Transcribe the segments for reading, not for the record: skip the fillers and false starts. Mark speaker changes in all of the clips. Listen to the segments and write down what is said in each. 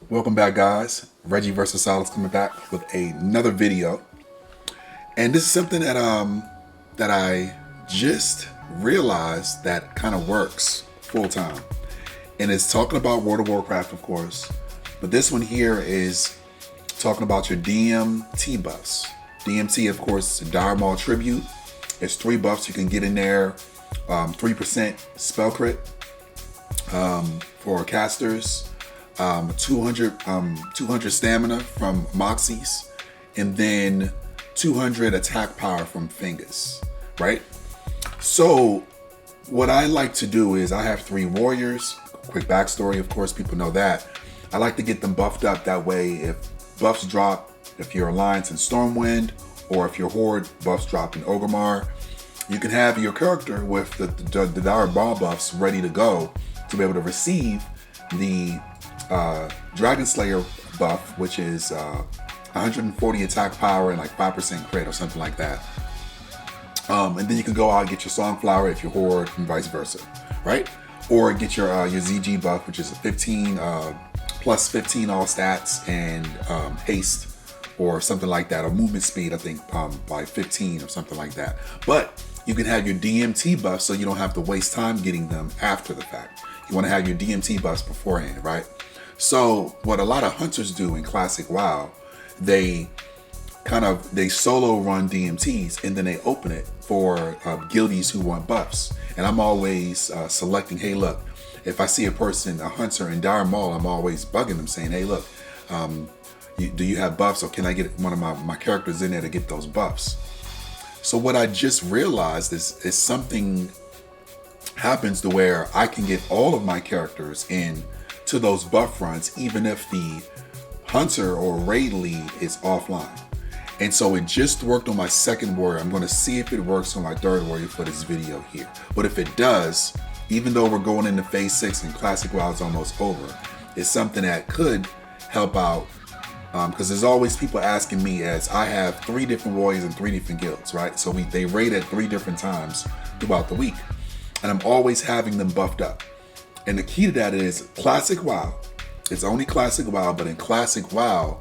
Speaker 1: Welcome back, guys. Reggie vs. Solid's coming back with another video, and this is something that I just realized that kind of works full time, and it's talking about World of Warcraft, of course, but this one here is talking about your DMT buffs. DMT, of course, Dire Maul tribute. There's 3 buffs you can get in there. 3% spell crit for casters. 200 stamina from Moxies, and then 200 attack power from Fingers, right? So what I like to do is I have 3 warriors. Quick backstory, of course, people know that. I like to get them buffed up, that way if buffs drop, if your Alliance in Stormwind, or if your Horde buffs drop in Orgrimmar, you can have your character with the Dire Maul buffs ready to go to be able to receive the Dragon Slayer buff, which is 140 attack power and like 5% crit or something like that. And then you can go out and get your Songflower if you're Horde, and vice versa, right? Or get your ZG buff, which is a 15 plus 15 all stats and haste or something like that, or movement speed, I think by 15 or something like that. But you can have your DMT buff so you don't have to waste time getting them after the fact. You want to have your DMT buffs beforehand, right? So what a lot of hunters do in Classic WoW, they solo run DMTs and then they open it for guildies who want buffs. And I'm always selecting, hey look, if I see a person, a hunter in Dire Maul, I'm always bugging them saying, hey look, do you have buffs, or can I get one of my characters in there to get those buffs? So what I just realized is something happens to where I can get all of my characters in to those buff runs, even if the hunter or raid lead is offline. And so it just worked on my second warrior. I'm going to see if it works on my third warrior for this video here. But if it does, even though we're going into phase 6 and Classic WoW is almost over, it's something that could help out, because there's always people asking me, as I have 3 different warriors in 3 different guilds, right? So they raid at 3 different times throughout the week, and I'm always having them buffed up. And the key to that is Classic WoW. It's only Classic WoW, but in Classic WoW,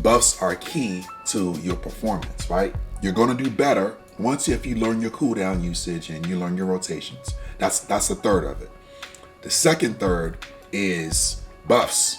Speaker 1: buffs are key to your performance, right? You're going to do better if you learn your cooldown usage and you learn your rotations. That's the third of it. The second third is buffs.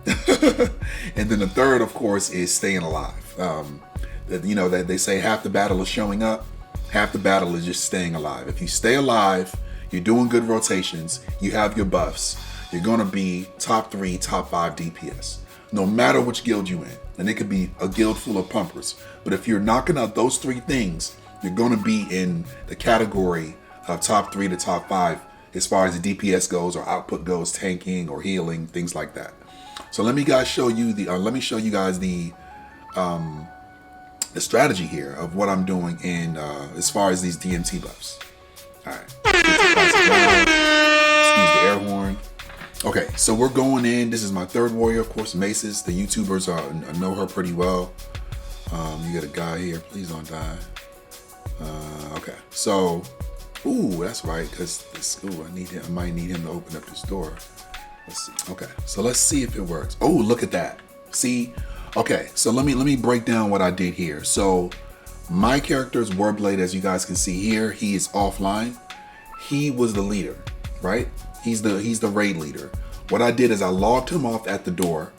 Speaker 1: And then the third, of course, is staying alive. That they say half the battle is showing up, half the battle is just staying alive. If you stay alive, you're doing good rotations, you have your buffs, you're going to be top 3, top 5 DPS, no matter which guild you're in. And it could be a guild full of pumpers. But if you're knocking out those 3 things, you're going to be in the category of top 3 to top 5 as far as the DPS goes, or output goes, tanking or healing, things like that. So let me show you guys the strategy here of what I'm doing in as far as these DMT buffs. All right. Excuse the air horn. Okay, so we're going in. This is my third warrior, of course, Maces. The YouTubers know her pretty well. You got a guy here. Please don't die. Okay, so, that's right, because I might need him to open up this door. Let's see. Okay, so let's see if it works. Oh, look at that. See? Okay, so let me break down what I did here. So my character's Warblade, as you guys can see here, he is offline. He was the leader, right? He's the raid leader. What I did is I logged him off at the door,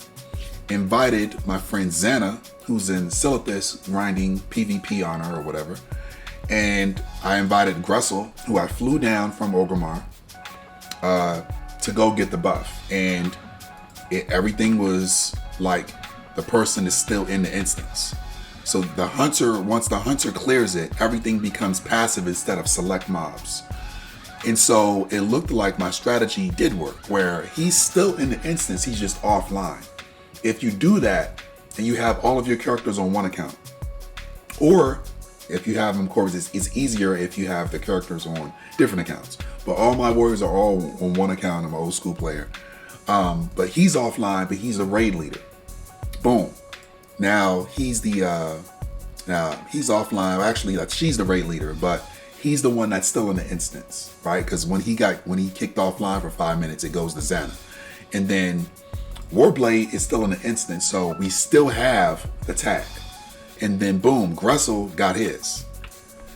Speaker 1: invited my friend Xana, who's in Silithus grinding PvP on her or whatever, and I invited Gressel, who I flew down from Orgrimmar, to go get the buff. And everything was like the person is still in the instance. So the hunter, once the hunter clears it, everything becomes passive instead of select mobs. And so it looked like my strategy did work, where he's still in the instance, he's just offline. If you do that, and you have all of your characters on one account, or if you have them, of course, it's easier if you have the characters on different accounts. But all my warriors are all on one account. I'm an old school player. But he's offline, but he's a raid leader. Boom. Now he's he's offline. Actually, she's the raid leader, but he's the one that's still in the instance, right? Because when he kicked offline for 5 minutes, it goes to Xana. And then Warblade is still in the instant, so we still have the tag. And then boom, Gressel got his.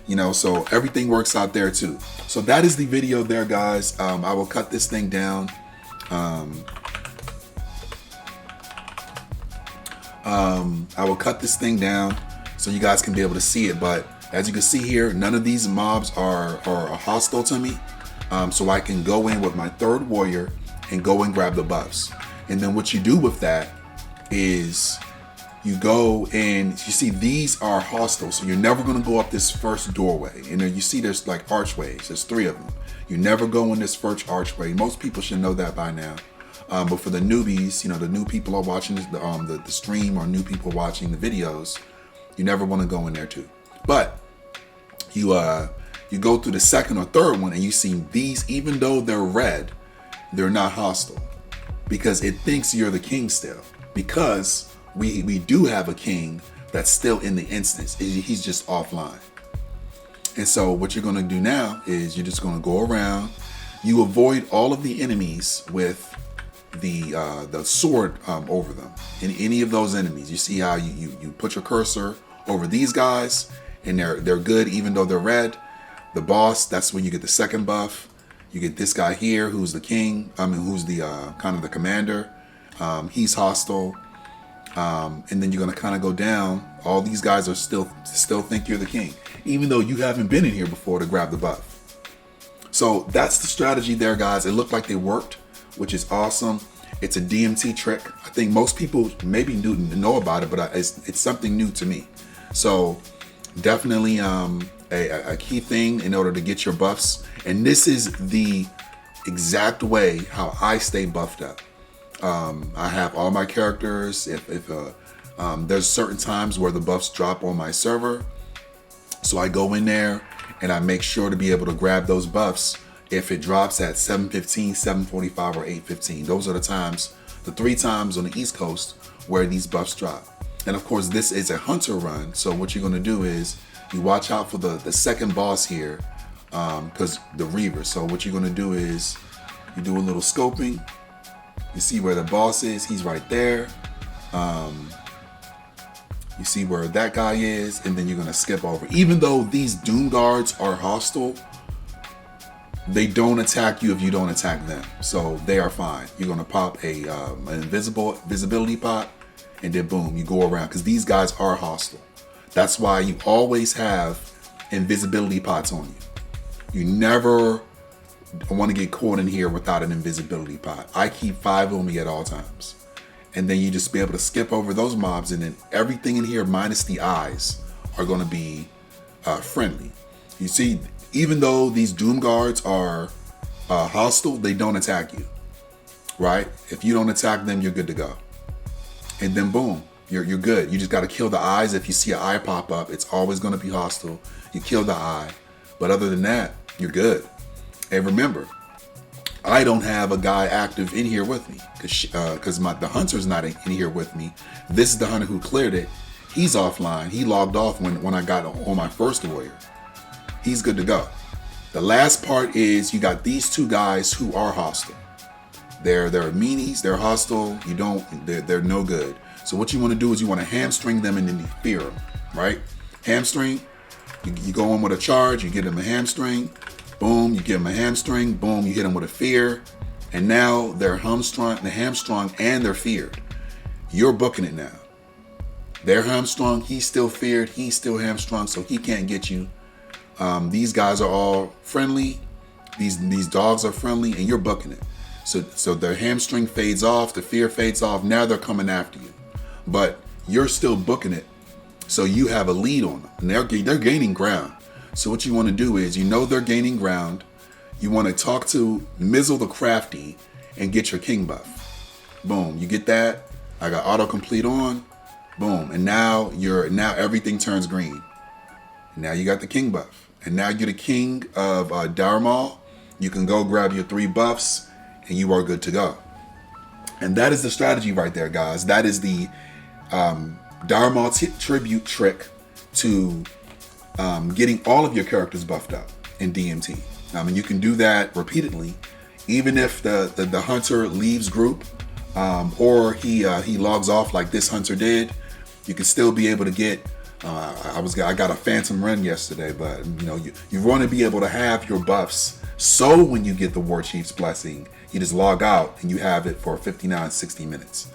Speaker 1: You know, so everything works out there too. So that is the video there, guys. I will cut this thing down. I will cut this thing down so you guys can be able to see it. But as you can see here, none of these mobs are hostile to me. So I can go in with my third warrior and go and grab the buffs. And then what you do with that is you go and you see these are hostile. So you're never going to go up this first doorway. And then you see there's like archways. There's 3 of them. You never go in this first archway. Most people should know that by now. But for the newbies, you know, the new people are watching the stream, or new people watching the videos, you never want to go in there too. But you go through the second or third one and you see these, even though they're red, they're not hostile because it thinks you're the king still. Because we do have a king that's still in the instance. He's just offline. And so what you're going to do now is you're just going to go around. You avoid all of the enemies with the sword over them. And any of those enemies, you see how you put your cursor over these guys and they're good even though they're red. The boss, that's when you get the second buff. You get this guy here who's the king, who's the kind of the commander. He's hostile. And then you're gonna kind of go down. All these guys are still think you're the king, even though you haven't been in here before to grab the buff. So that's the strategy there, guys. It looked like they worked, which is awesome. It's a DMT trick. I think most people maybe know about it, but it's something new to me. So definitely a key thing in order to get your buffs. And this is the exact way how I stay buffed up. I have all my characters. If there's certain times where the buffs drop on my server, so I go in there and I make sure to be able to grab those buffs if it drops at 7:15, 7:45, or 8:15. Those are the times, the 3 times on the East Coast where these buffs drop. And of course, this is a hunter run. So what you're gonna do is you watch out for the second boss here, because the Reaver. So what you're gonna do is you do a little scoping. You see where the boss is, he's right there. You see where that guy is, and then you're gonna skip over. Even though these Doom Guards are hostile, they don't attack you if you don't attack them. So they are fine. You're gonna pop an invisibility pot, and then boom, you go around, because these guys are hostile. That's why you always have invisibility pots on you. You never want to get caught in here without an invisibility pot. I keep 5 on me at all times. And then you just be able to skip over those mobs, and then everything in here minus the eyes are going to be friendly. You see, even though these Doom Guards are hostile, they don't attack you, right? If you don't attack them, you're good to go. And then boom, you're good. You just got to kill the eyes. If you see an eye pop up, it's always going to be hostile. You kill the eye. But other than that, you're good. And remember, I don't have a guy active in here with me because the hunter's not in here with me. This is the hunter who cleared it. He's offline. He logged off when I got on my first warrior. He's good to go. The last part is you got these 2 guys who are hostile. They're meanies. They're hostile. They're no good. So what you want to do is you want to hamstring them and then you fear them, right? Hamstring. You go in with a charge. You get them a hamstring. Boom, you give them a hamstring. Boom, you hit them with a fear. And now they're hamstrung, and they're feared. You're booking it now. They're hamstrung, he's still feared, he's still hamstrung, so he can't get you. These guys are all friendly. These dogs are friendly, and you're booking it. So their hamstring fades off, the fear fades off. Now they're coming after you. But you're still booking it. So you have a lead on them. And they're gaining ground. So what you want to do is, they're gaining ground. You want to talk to Mizzle the Crafty and get your king buff. Boom, you get that. I got autocomplete on. Boom, and now everything turns green. Now you got the king buff, and now you're the king of Maul. You can go grab your 3 buffs, and you are good to go. And that is the strategy right there, guys. That is the Maul tribute trick to getting all of your characters buffed up in DMT. And you can do that repeatedly, even if the hunter leaves group. or he logs off like this hunter did, you can still be able to get. I got a phantom run yesterday, but you want to be able to have your buffs. So when you get the War Chief's blessing, you just log out and you have it for 59, 60 minutes.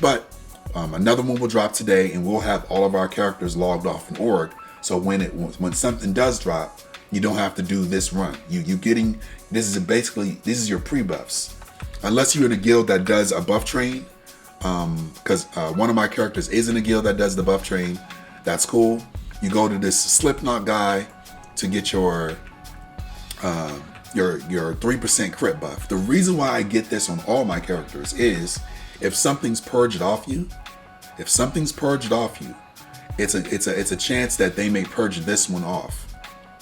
Speaker 1: But another one will drop today, and we'll have all of our characters logged off in org. So when something does drop, you don't have to do this run. This is your pre-buffs. Unless you're in a guild that does a buff train, because one of my characters is in a guild that does the buff train. That's cool. You go to this Slipknot guy to get your 3% crit buff. The reason why I get this on all my characters is if something's purged off you, it's a chance that they may purge this one off,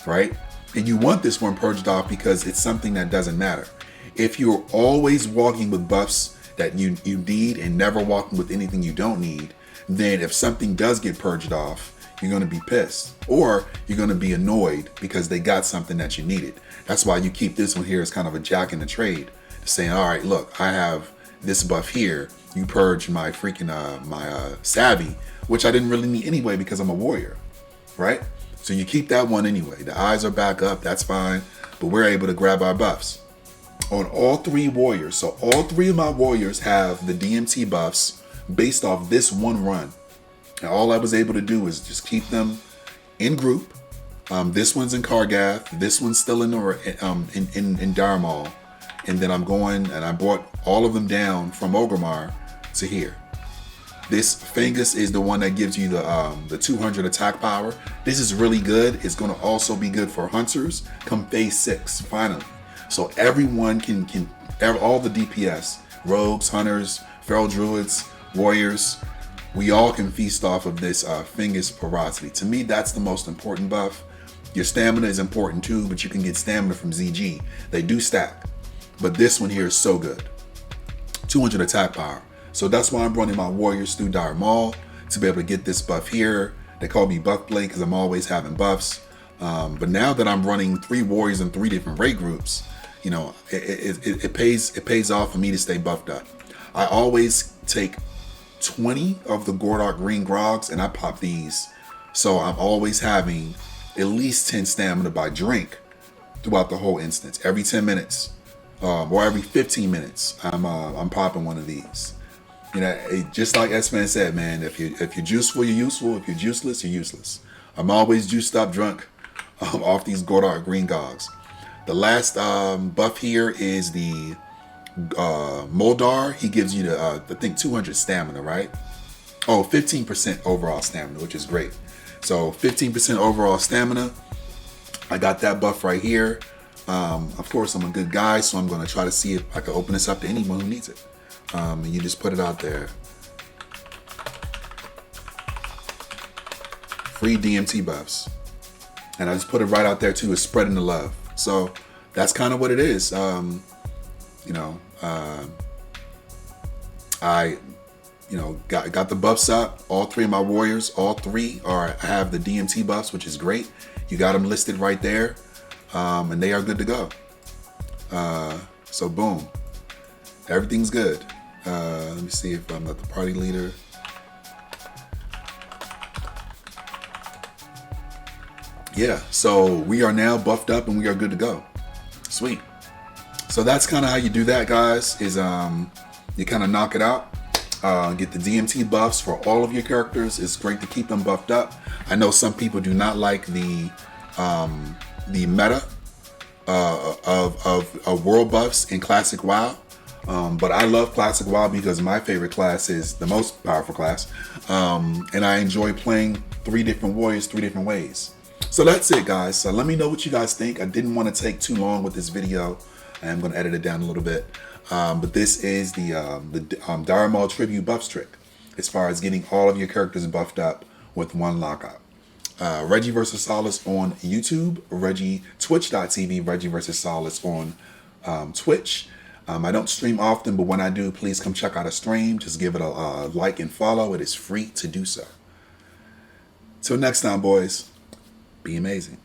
Speaker 1: right? And you want this one purged off because it's something that doesn't matter. If you're always walking with buffs that you need and never walking with anything you don't need, then if something does get purged off, you're going to be pissed, or you're going to be annoyed because they got something that you needed. That's why you keep this one here as kind of a jack in the trade, saying, all right, look, I have this buff here. You purge my freaking my savvy, which I didn't really need anyway because I'm a warrior, right? So you keep that one anyway. The eyes are back up, that's fine, but we're able to grab our buffs on all three warriors. So all three of my warriors have the DMT buffs based off this one run. And all I was able to do is just keep them in group. This one's in Kargath. This one's still in Darmal. And then I'm going and I brought all of them down from Orgrimmar to here. This Fungus is the one that gives you the 200 attack power. This is really good. It's going to also be good for hunters come phase 6 finally. So everyone can all the DPS, rogues, hunters, feral druids, warriors, we all can feast off of this Fungus porosity. To me, that's the most important buff. Your stamina is important too, but you can get stamina from ZG. They do stack, but this one here is so good. 200 attack power. So that's why I'm running my warriors through Dire Maul to be able to get this buff here. They call me Buff Blade because I'm always having buffs. But now that I'm running 3 warriors in 3 different raid groups, it pays off for me to stay buffed up. I always take 20 of the Gordark green grogs and I pop these, so I'm always having at least 10 stamina by drink throughout the whole instance. Every 10 minutes or every 15 minutes I'm popping one of these. Just like S-Man said, man, if you're juiceful, you're useful. If you're juiceless, you're useless. I'm always juiced up drunk off these Gordark green gogs. The last buff here is the Moldar. He gives you I think 200 stamina, right? 15% overall stamina, which is great. So 15% overall stamina. I got that buff right here. Of course, I'm a good guy, so I'm going to try to see if I can open this up to anyone who needs it. And you just put it out there. Free DMT buffs. And I just put it right out there too, is spreading the love. So that's kind of what it is. I got the buffs up. All 3 of my warriors, all 3 have the DMT buffs, which is great. You got them listed right there, and they are good to go. So boom, everything's good. Let me see if I'm not the party leader. Yeah, so we are now buffed up and we are good to go. Sweet. So that's kind of how you do that, guys, is you kind of knock it out. Get the DMT buffs for all of your characters. It's great to keep them buffed up. I know some people do not like the meta of world buffs in Classic WoW. But I love Classic WoW because my favorite class is the most powerful class. And I enjoy playing 3 different warriors 3 different ways. So that's it, guys. So let me know what you guys think. I didn't want to take too long with this video. I am going to edit it down a little bit. But this is the Dire Maul Tribute Buffs trick, as far as getting all of your characters buffed up with one lockout. Reggie vs. Solace on YouTube, Twitch.tv, Reggie vs. Solace on Twitch. I don't stream often, but when I do, please come check out a stream. Just give it a like and follow. It is free to do so. Till next time, boys, be amazing.